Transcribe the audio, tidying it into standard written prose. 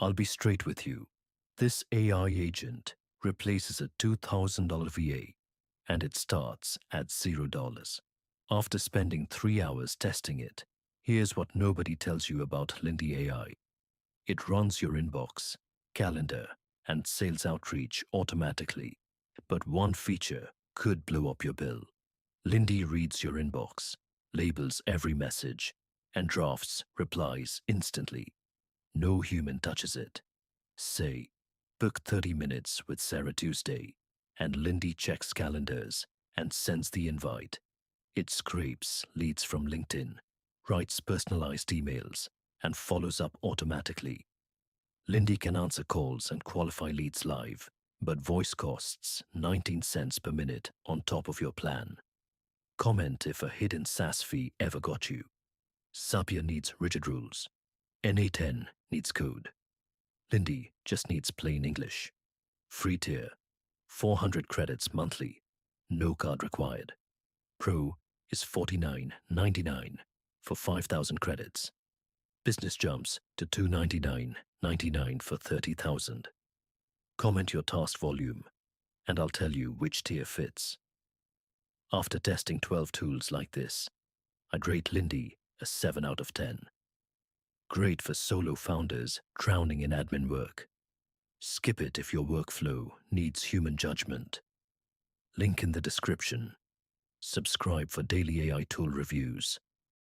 I'll be straight with you. This AI agent replaces a $2,000 VA and it starts at $0. After spending 3 hours testing it, here's what nobody tells you about Lindy AI. It runs your inbox, calendar, and sales outreach automatically. But one feature could blow up your bill. Lindy reads your inbox, labels every message, and drafts replies instantly. No human touches it. Say, book 30 minutes with Sarah Tuesday, and Lindy checks calendars and sends the invite. It scrapes leads from LinkedIn, writes personalized emails, and follows up automatically. Lindy can answer calls and qualify leads live, but voice costs 19 cents per minute on top of your plan. Comment if a hidden SaaS fee ever got you. Zapier needs rigid rules. NA10 needs code. Lindy just needs plain English. Free tier, 400 credits monthly. No card required. Pro is $49.99 for 5,000 credits. Business jumps to $299.99 for 30,000. Comment your task volume, and I'll tell you which tier fits. After testing 12 tools like this, I'd rate Lindy a 7 out of 10. Great for solo founders drowning in admin work. Skip it if your workflow needs human judgment. Link in the description. Subscribe for daily AI tool reviews.